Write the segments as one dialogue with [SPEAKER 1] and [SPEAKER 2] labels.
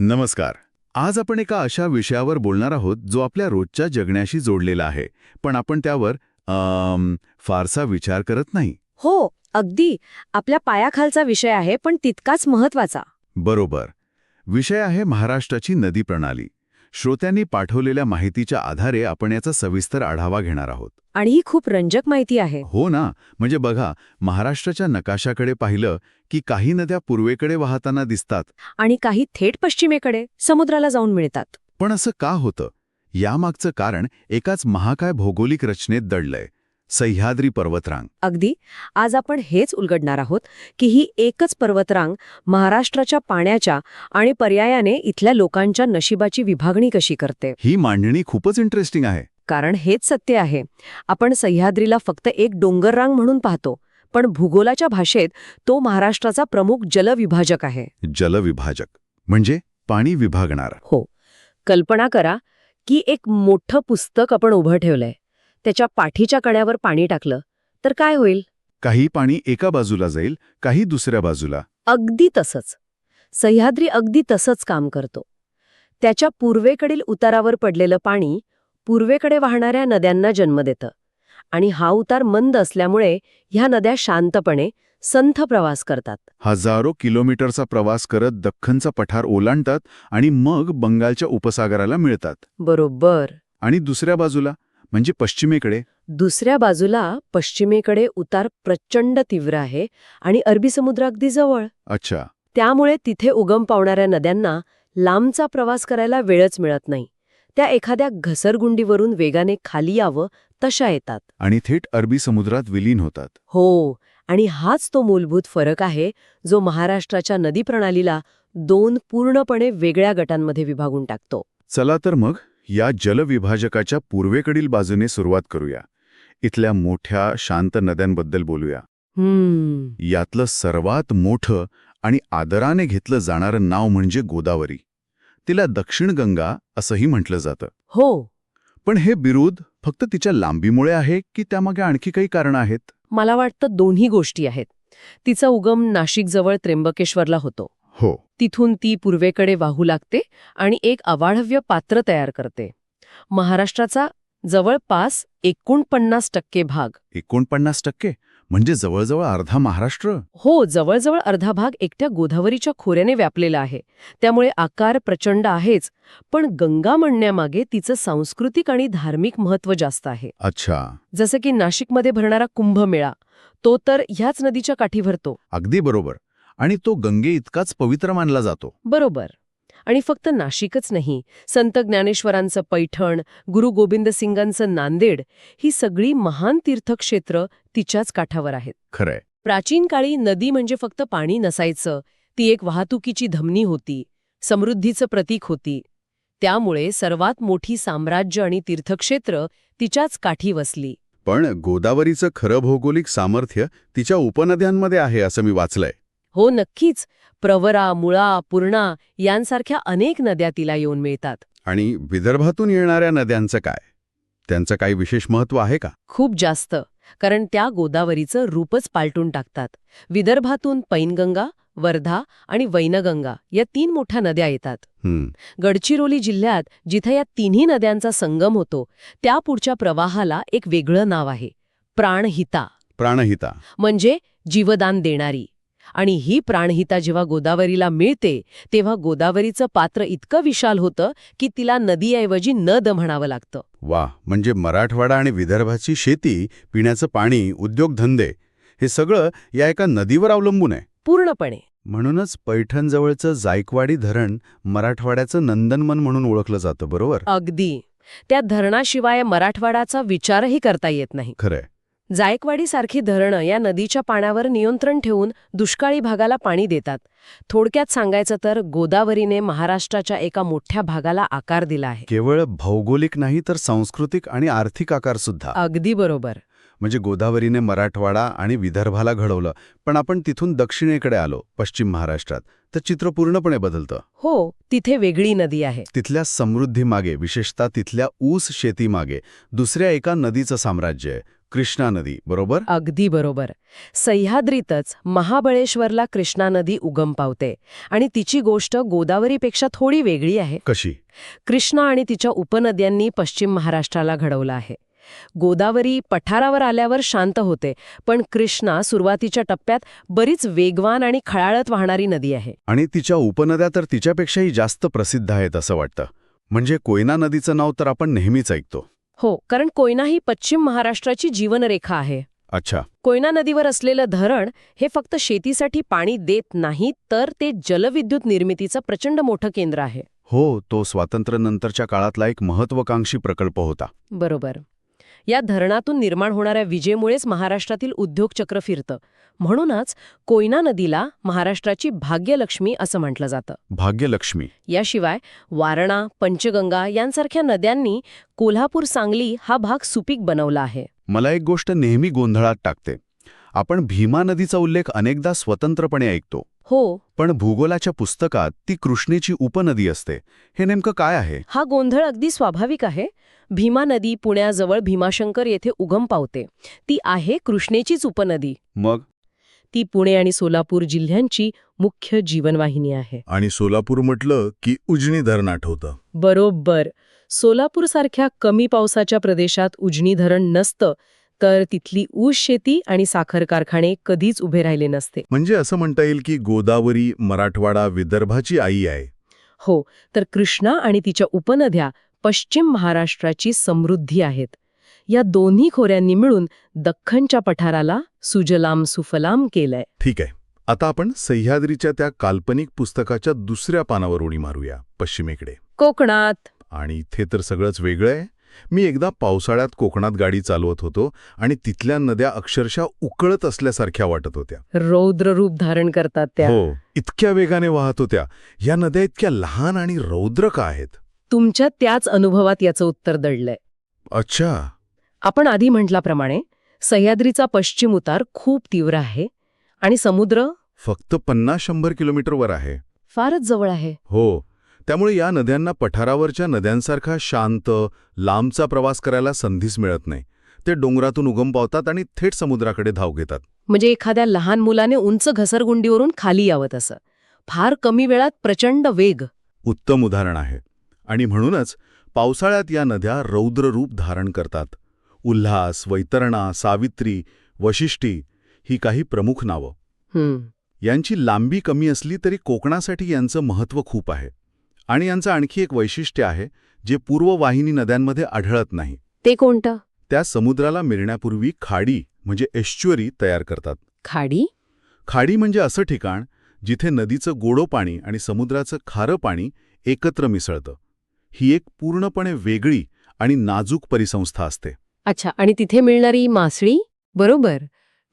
[SPEAKER 1] नमस्कार. आज आपण एका अशा विषयावर बोलणार आहोत जो आपल्या रोजच्या जगण्याशी जोडलेला आहे, पण आपण त्यावर फारसा विचार करत नाही.
[SPEAKER 2] हो, अगदी. आपल्या पायाखालचा विषय आहे, पण तितकाच महत्वाचा.
[SPEAKER 1] बरोबर. विषय आहे महाराष्ट्राची नदी प्रणाली. श्रोत्यांनी पाठवलेल्या माहितीच्या आधारे आपण याचा सविस्तर आढावा घेणार आहोत.
[SPEAKER 2] आणि ही खूप रंजक माहिती आहे.
[SPEAKER 1] हो ना, म्हणजे बघा, महाराष्ट्राच्या नकाशाकडे पाहिलं की काही नद्या पूर्वेकडे वाहताना दिसतात.
[SPEAKER 2] आणि काही थेट पश्चिमेकडे समुद्राला जाऊन मिळतात.
[SPEAKER 1] पण असं का होतं? यामागचं कारण एकाच महाकाय भौगोलिक रचनेत दडलंय, सह्याद्री पर्वतरांग.
[SPEAKER 2] अगदी. आज आपण हेच उलगडणार आहोत की ही एकच पर्वतरांग महाराष्ट्राच्या पाण्याच्या आणि पर्यायाने इथल्या लोकांच्या नशिबाची विभागणी कशी करते.
[SPEAKER 1] ही मांडणी खूपच इंटरेस्टिंग आहे.
[SPEAKER 2] कारण हेच सत्य आहे. आपण सह्याद्रीला फक्त एक डोंगररांग म्हणून पाहतो, पण भूगोलाच्या भाषेत तो महाराष्ट्राचा प्रमुख जलविभाजक आहे.
[SPEAKER 1] जलविभाजक म्हणजे पाणी विभागणार.
[SPEAKER 2] हो. कल्पना करा की एक मोठं पुस्तक आपण उभं ठेवलंय. त्याच्या पाठीच्या कड्यावर पाणी टाकलं तर काय होईल?
[SPEAKER 1] काही पाणी एका बाजूला जाईल, काही दुसऱ्या बाजूला.
[SPEAKER 2] अगदी तसंच. सह्याद्री अगदी तसंच काम करतो. त्याच्या पूर्वेकडील उतारावर पडलेलं पाणी पूर्वेकडे वाहणाऱ्या नद्यांना जन्म देतं. आणि हा उतार मंद असल्यामुळे ह्या नद्या शांतपणे संथ प्रवास करतात.
[SPEAKER 1] हजारो किलोमीटरचा प्रवास करत दख्खनचा पठार ओलांडतात आणि मग बंगालच्या उपसागराला मिळतात.
[SPEAKER 2] बरोबर.
[SPEAKER 1] आणि दुसऱ्या बाजूला म्हणजे पश्चिमेकडे.
[SPEAKER 2] दुसऱ्या बाजूला पश्चिमेकडे उतार प्रचंड तीव्र आहे आणि अरबी समुद्र अगदी जवळ.
[SPEAKER 1] अच्छा.
[SPEAKER 2] त्यामुळे तिथे उगम पावणाऱ्या नद्यांना लांबचा प्रवास करायला वेळच मिळत नाही. त्या एखाद्या घसरगुंडीवरून वेगाने खाली यावं तशा येतात.
[SPEAKER 1] आणि थेट अरबी समुद्रात विलीन होतात.
[SPEAKER 2] हो. आणि हाच तो मूलभूत फरक आहे जो महाराष्ट्राच्या नदी प्रणालीला दोन पूर्णपणे वेगळ्या गटांमध्ये विभागून टाकतो.
[SPEAKER 1] चला तर मग या जलविभाजकाच्या पूर्वेकडील बाजूने सुरुवात करूया. इथल्या मोठ्या शांत नद्यांबद्दल बोलूया. यातलं सर्वात मोठं आणि आदराने घेतलं जाणारं नाव म्हणजे गोदावरी. तिला दक्षिण गंगा असंही म्हटलं जातं.
[SPEAKER 2] हो.
[SPEAKER 1] पण हे बिरुद फक्त तिच्या लांबीमुळे आहे की त्यामागे आणखी काही कारणं आहेत?
[SPEAKER 2] मला वाटतं दोन्ही गोष्टी आहेत. तिचा उगम नाशिकजवळ त्र्यंबकेश्वरला होतो.
[SPEAKER 1] हो.
[SPEAKER 2] तिथून ती पूर्वेकडे वाहू लागते आणि एक अवाढव्य पात्र तयार करते. महाराष्ट्राचा जवळपास 49% भाग.
[SPEAKER 1] 49% म्हणजे जवळजवळ अर्धा महाराष्ट्र.
[SPEAKER 2] हो, जवळजवळ अर्धा भाग एकट्या गोदावरीच्या खोऱ्याने व्यापलेला आहे. त्यामुळे आकार प्रचंड आहेच, पण गंगा म्हणण्यामागे तिचं सांस्कृतिक आणि धार्मिक महत्त्व जास्त आहे.
[SPEAKER 1] अच्छा.
[SPEAKER 2] जसं की नाशिकमध्ये भरणारा कुंभमेळा, तो तर ह्याच नदीच्या काठी भरतो.
[SPEAKER 1] अगदी बरोबर. आणि तो गंगे इतकाच पवित्र मानला जातो.
[SPEAKER 2] बरोबर. आणि फक्त नाशिकच नाही, संत ज्ञानेश्वरांचं पैठण, गुरु गोविंद सिंगांचं नांदेड, ही सगळी महान तीर्थक्षेत्र तिच्याच काठावर आहेत.
[SPEAKER 1] खरंय.
[SPEAKER 2] प्राचीन काळी नदी म्हणजे फक्त पाणी नसायचं, ती एक वाहतुकीची धमनी होती, समृद्धीचं प्रतीक होती. त्यामुळे सर्वात मोठी साम्राज्य आणि तीर्थक्षेत्र तिच्याच काठी वसली.
[SPEAKER 1] पण गोदावरीचं खरं भौगोलिक सामर्थ्य तिच्या उपनद्यांमध्ये आहे असं मी वाचलंय.
[SPEAKER 2] हो, नक्कीच. प्रवरा, मुळा, पूर्णा यांसारख्या अनेक नद्या तिला येऊन मिळतात.
[SPEAKER 1] आणि विदर्भातून येणाऱ्या नद्यांचं काय? त्यांचं काही विशेष महत्त्व आहे का?
[SPEAKER 2] खूप जास्त. कारण त्या गोदावरीचं रूपच पालटून टाकतात. विदर्भातून पैनगंगा, वर्धा आणि वैनगंगा या 3 मोठ्या नद्या येतात. गडचिरोली जिल्ह्यात जिथे या तिन्ही नद्यांचा संगम होतो, त्या पुढच्या प्रवाहाला एक वेगळं नाव आहे, प्राणहिता.
[SPEAKER 1] प्राणहिता
[SPEAKER 2] म्हणजे जीवदान देणारी. आणि ही प्राणहिता जेव्हा गोदावरीला मिळते तेव्हा गोदावरीचं पात्र इतकं विशाल होतं की तिला नदीऐवजी नद म्हणावं लागतं.
[SPEAKER 1] वा. म्हणजे मराठवाडा आणि विदर्भाची शेती, पिण्याचं पाणी, उद्योगधंदे हे सगळं या एका नदीवर अवलंबून आहे.
[SPEAKER 2] पूर्णपणे.
[SPEAKER 1] म्हणूनच पैठणजवळचं जायकवाडी धरण मराठवाड्याचं नंदनवन म्हणून ओळखलं जातं. बरोबर.
[SPEAKER 2] अगदी. त्या धरणाशिवाय मराठवाड्याचा विचारही करता येत नाही.
[SPEAKER 1] खरंय.
[SPEAKER 2] जायकवाडीसारखी धरणं या नदीच्या पाण्यावर नियंत्रण ठेवून दुष्काळी भागाला पाणी देतात. थोडक्यात सांगायचं तर गोदावरीने महाराष्ट्राच्या एका मोठ्या भागाला आकार दिला आहे.
[SPEAKER 1] केवळ भौगोलिक नाही तर सांस्कृतिक आणि आर्थिक आकार सुद्धा.
[SPEAKER 2] अगदी बरोबर.
[SPEAKER 1] म्हणजे गोदावरीने मराठवाडा आणि विदर्भाला घडवलं, पण आपण तिथून दक्षिणेकडे आलो, पश्चिम महाराष्ट्रात, तर चित्र पूर्णपणे बदलतं.
[SPEAKER 2] हो, तिथे वेगळी नदी आहे.
[SPEAKER 1] तिथल्या समृद्धीमागे, विशेषतः तिथल्या ऊस शेतीमागे दुसऱ्या एका नदीचं साम्राज्य आहे, कृष्णा नदी, बरोबर?
[SPEAKER 2] अगदी बरोबर. सह्याद्रीतच महाबळेश्वरला कृष्णा नदी उगम पावते आणि तिची गोष्ट गोदावरीपेक्षा थोडी वेगळी आहे.
[SPEAKER 1] कशी?
[SPEAKER 2] कृष्णा आणि तिच्या उपनद्यांनी पश्चिम महाराष्ट्राला घडवलं आहे. गोदावरी पठारावर आल्यावर शांत होते, पण कृष्णा सुरुवातीच्या टप्प्यात बरीच वेगवान आणि खळाळत वाहणारी नदी आहे.
[SPEAKER 1] आणि तिच्या उपनद्या तर तिच्यापेक्षाही जास्त प्रसिद्ध आहेत असं वाटतं. म्हणजे कोयना नदीचं नाव तर आपण नेहमीच ऐकतो.
[SPEAKER 2] हो, कारण कोयना ही पश्चिम महाराष्ट्राची जीवनरेखा आहे.
[SPEAKER 1] अच्छा.
[SPEAKER 2] कोयना नदीवर असलेलं धरण हे फक्त शेतीसाठी पाणी देत नाही, तर ते जलविद्युत निर्मितीचं प्रचंड मोठं केंद्र आहे.
[SPEAKER 1] हो, तो स्वातंत्र्यानंतरच्या काळातला एक महत्वाकांक्षी प्रकल्प होता.
[SPEAKER 2] बरोबर. या धरणातून निर्माण होणाऱ्या विजेमुळेच महाराष्ट्रातील उद्योगचक्र फिरतं. म्हणूनच कोयना नदीला महाराष्ट्राची भाग्यलक्ष्मी असं म्हटलं जातं.
[SPEAKER 1] भाग्यलक्ष्मी.
[SPEAKER 2] याशिवाय वारणा, पंचगंगा यांसारख्या नद्यांनी कोल्हापूर, सांगली हा भाग सुपीक बनवला आहे.
[SPEAKER 1] मला एक गोष्ट नेहमी गोंधळात टाकते. आपण भीमा नदीचा उल्लेख अनेकदा स्वतंत्रपणे ऐकतो.
[SPEAKER 2] हो,
[SPEAKER 1] पण भूगोलाच्या पुस्तकात ती कृष्णेची उपनदी असते. हे नेमकं काय आहे?
[SPEAKER 2] हा गोंधळ अगदी स्वाभाविक आहे. भीमा नदी पुण्याजवळ भीमाशंकर येथे उगम पावते. ती आहे कृष्णेचीच उपनदी.
[SPEAKER 1] मग?
[SPEAKER 2] ती पुणे आणि सोलापूर जिल्ह्यांची मुख्य जीवनवाहिनी आहे.
[SPEAKER 1] आणि सोलापूर म्हटलं की उजनी धरण आठवतं.
[SPEAKER 2] बरोबर. सोलापूरसारख्या कमी पावसाच्या प्रदेशात उजनी धरण नसतं, तर तिथली ऊस शेती आणि साखर कारखाने कधीच उभे राहिले नसते.
[SPEAKER 1] म्हणजे असं म्हणता येईल की गोदावरी मराठवाडा विदर्भाची आई आहे.
[SPEAKER 2] हो, तर कृष्णा आणि तिच्या उपनद्या पश्चिम महाराष्ट्राची समृद्धी आहेत. या दोन्ही खोऱ्यांनी मिळून दख्खनच्या पठाराला सुजलाम सुफलाम केलंय.
[SPEAKER 1] ठीक आहे. आता आपण सह्याद्रीच्या त्या काल्पनिक पुस्तकाच्या दुसऱ्या पानावर उडी मारूया, पश्चिमेकडे.
[SPEAKER 2] कोकणात.
[SPEAKER 1] आणि इथे तर सगळंच वेगळं आहे. मी एकदा पावसाळ्यात कोकणात गाडी चालवत होतो आणि तिथल्या नद्या अक्षरशः उकळत असल्यासारख्या वाटत होत्या.
[SPEAKER 2] रौद्र रूप धारण करतात त्या.
[SPEAKER 1] हो, इतक्या वेगाने वाहत होत्या. या नद्या इतक्या लहान आणि रौद्र का आहेत?
[SPEAKER 2] तुमच्या त्याच अनुभवात याचं उत्तर दडलंय.
[SPEAKER 1] अच्छा.
[SPEAKER 2] आपण आधी म्हटल्याप्रमाणे सह्याद्रीचा पश्चिम उतार खूप तीव्र आहे आणि समुद्र
[SPEAKER 1] फक्त 50-100 किलोमीटरवर आहे.
[SPEAKER 2] फारच जवळ आहे.
[SPEAKER 1] हो, त्यामुळे या नद्यांना पठारावरच्या नद्यांसारखा शांत, लांबचा प्रवास करायला संधीच मिळत नाही. ते डोंगरातून उगम पावतात आणि थेट समुद्राकडे धाव घेतात.
[SPEAKER 2] म्हणजे एखाद्या लहान मुलाने उंच घसरगुंडीवरून खाली यावं तसं. फार कमी वेळात प्रचंड वेग.
[SPEAKER 1] उत्तम उदाहरण आहे. आणि म्हणूनच पावसाळ्यात या नद्या रौद्र रूप धारण करतात. उल्हास, वैतरणा, सावित्री, वशिष्ठी ही काही प्रमुख नावं. यांची लांबी कमी असली तरी कोकणासाठी यांचं महत्त्व खूप आहे. आणि यांचं आणखी एक वैशिष्ट्य आहे जे पूर्ववाहिनी नद्यांमध्ये आढळत नाही.
[SPEAKER 2] ते कोणतं?
[SPEAKER 1] त्या समुद्राला मिळण्यापूर्वी खाडी म्हणजे एस्च्युअरी तयार करतात.
[SPEAKER 2] खाडी?
[SPEAKER 1] खाडी म्हणजे असं ठिकाण जिथे नदीचं गोडं पाणी आणि समुद्राचं खारं पाणी एकत्र मिसळतं. ही एक पूर्णपणे वेगळी आणि नाजूक परिसंस्था असते.
[SPEAKER 2] अच्छा, आणि तिथे मिळणारी मासळी? बरोबर.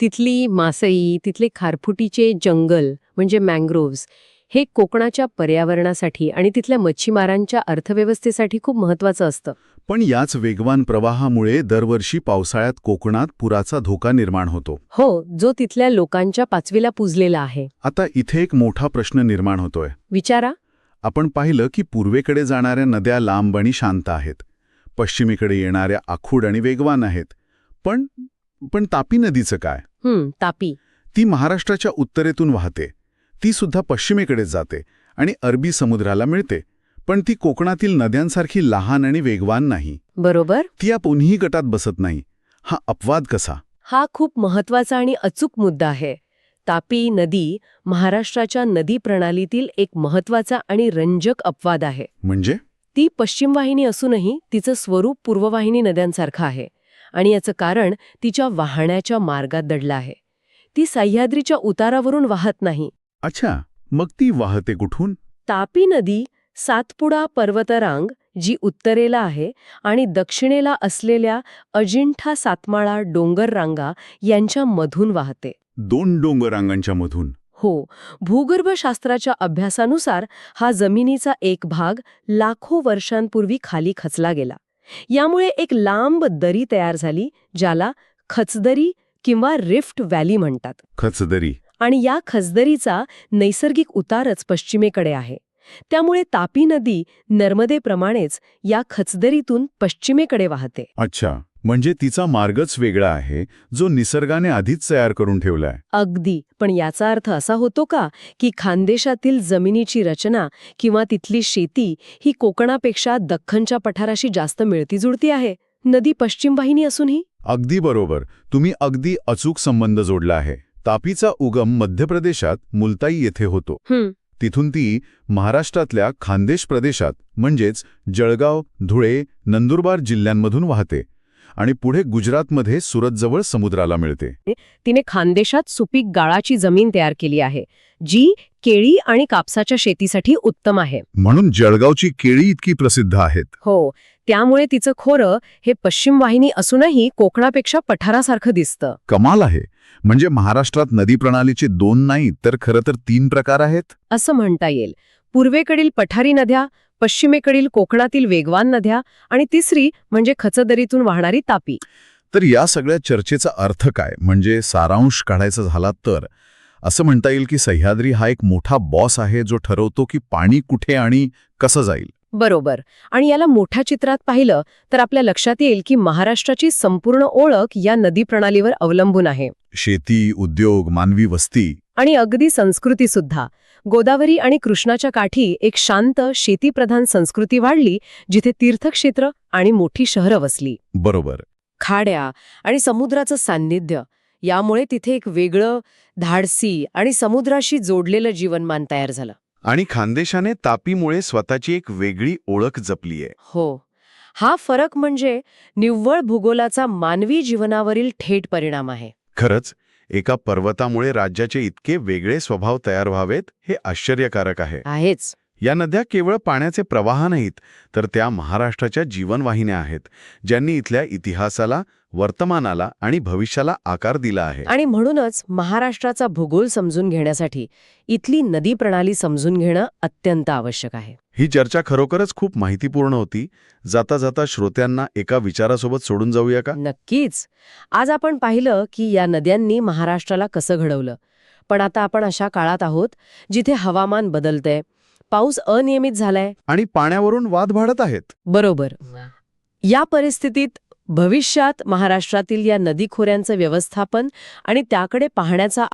[SPEAKER 2] तिथली मासळी, तिथले खारफुटीचे जंगल म्हणजे मँग्रोव्हज हे कोकणाच्या पर्यावरणासाठी आणि तिथल्या मच्छीमारांच्या अर्थव्यवस्थेसाठी खूप महत्त्वाचं असतं.
[SPEAKER 1] पण याच वेगवान प्रवाहामुळे दरवर्षी पावसाळ्यात कोकणात पुराचा धोका निर्माण होतो.
[SPEAKER 2] हो, जो तिथल्या लोकांच्या पाचवीला पुजलेला आहे.
[SPEAKER 1] आता इथे एक मोठा प्रश्न निर्माण होतोय.
[SPEAKER 2] विचारा.
[SPEAKER 1] आपण पाहिलं की पूर्वेकडे जाणाऱ्या नद्या लांब आणि शांत आहेत. पश्चिमेकडे येणाऱ्या आखूड आणि वेगवान आहेत. पण तापी नदीचं काय?
[SPEAKER 2] तापी.
[SPEAKER 1] ती महाराष्ट्राच्या उत्तरेतून वाहते. ती सुद्धा पश्चिमेकडे जाते आणि अरबी समुद्राला मिळते. पण ती कोकणातील नद्यांसारखी लहान आणि वेगवान नाही.
[SPEAKER 2] बरोबर.
[SPEAKER 1] ती या दोन्ही गटात बसत नाही. हा अपवाद कसा?
[SPEAKER 2] हा खूप महत्त्वाचा आणि अचूक मुद्दा आहे. तापी नदी महाराष्ट्राच्या नदी प्रणालीतील एक महत्त्वाचा आणि रंजक अपवाद आहे.
[SPEAKER 1] म्हणजे?
[SPEAKER 2] ती पश्चिम वाहिनी असूनही तिचं स्वरूप पूर्ववाहिनी नद्यांसारखं आहे. आणि याचं कारण तिच्या वाहण्याच्या मार्गात दडलं आहे. ती सह्याद्रीच्या उतारावरून वाहत नाही.
[SPEAKER 1] अच्छा, मग ती वाहते कुठून?
[SPEAKER 2] तापी नदी सातपुडा पर्वतरांग जी उत्तरेला आहे आणि दक्षिणेला असलेल्या अजिंठा सातमाळा डोंगर रांगा यांच्या मधून वाहते.
[SPEAKER 1] 2 डोंगररांगांच्या मधून?
[SPEAKER 2] हो, भूगर्भशास्त्राच्या अभ्यासानुसार हा जमिनीचा एक भाग लाखो वर्षांपूर्वी खाली खचला गेला. यामुळे एक लांब दरी तयार झाली ज्याला खचदरी किंवा रिफ्ट व्हॅली म्हणतात.
[SPEAKER 1] खचदरी.
[SPEAKER 2] आणि या खचदरीचा नैसर्गिक उतारच पश्चिमेकडे आहे. त्यामुळे तापी नदी नर्मदेप्रमाणेच या खचदरीतून पश्चिमेकडे वाहते.
[SPEAKER 1] अच्छा, म्हणजे तिचा मार्गच वेगळा आहे जो निसर्गाने आधीच तयार करून ठेवलाय.
[SPEAKER 2] अगदी. पण याचा अर्थ असा होतो का की खानदेशातील जमिनीची रचना किंवा तिथली शेती ही कोकणापेक्षा दख्खनच्या पठाराशी जास्त मिळती-जुळती आहे? नदी पश्चिम वाहिनी असूनही?
[SPEAKER 1] अगदी बरोबर. तुम्ही अगदी अचूक संबंध जोडला आहे. तापीचा उगम मध्य प्रदेशात मुलताई येथे होतो. तिथून ती महाराष्ट्रातल्या खानदेश प्रदेशात म्हणजेच जळगाव, धुळे, नंदुरबार जिल्ह्यांमधून वाहते आणि पुढे गुजरातमध्ये सुरतजवळ समुद्राला मिळते.
[SPEAKER 2] तिने खानदेशात सुपीक गाळाची जमीन तयार केली आहे, जी केळी आणि कापसाच्या शेतीसाठी उत्तम आहे.
[SPEAKER 1] म्हणून जळगावची केळी इतकी प्रसिद्ध आहेत.
[SPEAKER 2] हो, त्यामुळे तिचं खोरं हे पश्चिम वाहिनी असूनही कोकणापेक्षा पठारासारखं दिसतं.
[SPEAKER 1] कमाल आहे. म्हणजे महाराष्ट्रात नदी प्रणालीचे 2 नाही तर खरं तर 3 प्रकार आहेत.
[SPEAKER 2] असं म्हणता येईल. पूर्वेकडील पठारी नद्या, पश्चिमेकडील कोकणातील वेगवान नद्या आणि तिसरी म्हणजे खचदरीतून वाहणारी तापी.
[SPEAKER 1] तर या सगळ्या चर्चेचा अर्थ काय, म्हणजे सारांश काढायचा झाला तर असं म्हणता येईल की सह्याद्री हा एक मोठा बॉस आहे जो ठरवतो की पाणी कुठे आणि कसं जाईल.
[SPEAKER 2] बरोबर. आणि याला मोठ्या चित्रात पाहिलं तर आपल्या लक्षात येईल की महाराष्ट्राची संपूर्ण ओळख या नदी प्रणालीवर अवलंबून आहे.
[SPEAKER 1] शेती, उद्योग, मानवी वस्ती
[SPEAKER 2] आणि अगदी संस्कृती सुद्धा. गोदावरी आणि कृष्णाच्या काठी एक शांत शेतीप्रधान संस्कृती वाढली, जिथे तीर्थक्षेत्र आणि मोठी शहरं वसली.
[SPEAKER 1] बरोबर.
[SPEAKER 2] खाड्या आणि समुद्राचं सान्निध्य यामुळे तिथे एक वेगळं, धाडसी आणि समुद्राशी जोडलेलं जीवनमान तयार झालं.
[SPEAKER 1] आणि खानदेशाने तापीमुळे स्वतःची एक वेगळी ओळख जपलीये.
[SPEAKER 2] हो, हा फरक म्हणजे निव्वळ भूगोलाचा मानवी जीवनावरील थेट परिणाम आहे.
[SPEAKER 1] खरंच, एका पर्वतामुळे राज्याचे इतके वेगळे स्वभाव तयार व्हावेत हे आश्चर्यकारक आहे.
[SPEAKER 2] आहेच.
[SPEAKER 1] या नद्या केवळ पाण्याचे प्रवाह नाहीत, तर त्या महाराष्ट्राच्या जीवनवाहिन्या आहेत, ज्यांनी इथल्या इतिहासाला, वर्तमानाला आणि भविष्याला आकार दिला आहे.
[SPEAKER 2] आणि म्हणूनच महाराष्ट्राचा भूगोल समजून घेण्यासाठी इथली नदी प्रणाली समजून घेणं अत्यंत आवश्यक आहे.
[SPEAKER 1] ही चर्चा खरोखरच खूप माहितीपूर्ण होती. जाता जाता श्रोत्यांना एका विचारासोबत सोडून जाऊया का?
[SPEAKER 2] नक्कीच. आज आपण पाहिलं की या नद्यांनी महाराष्ट्राला कसं घडवलं. पण आता आपण अशा काळात आहोत जिथे हवामान बदलतंय, पाऊस अनियमित झालाय
[SPEAKER 1] आणि पाण्यावरून वाद वाढत आहेत.
[SPEAKER 2] बरोबर. या परिस्थितीत भविष्यात महाराष्ट्रातील या नदीखोऱ्यांचं व्यवस्थापन आणि त्याकडे पाहण्याचा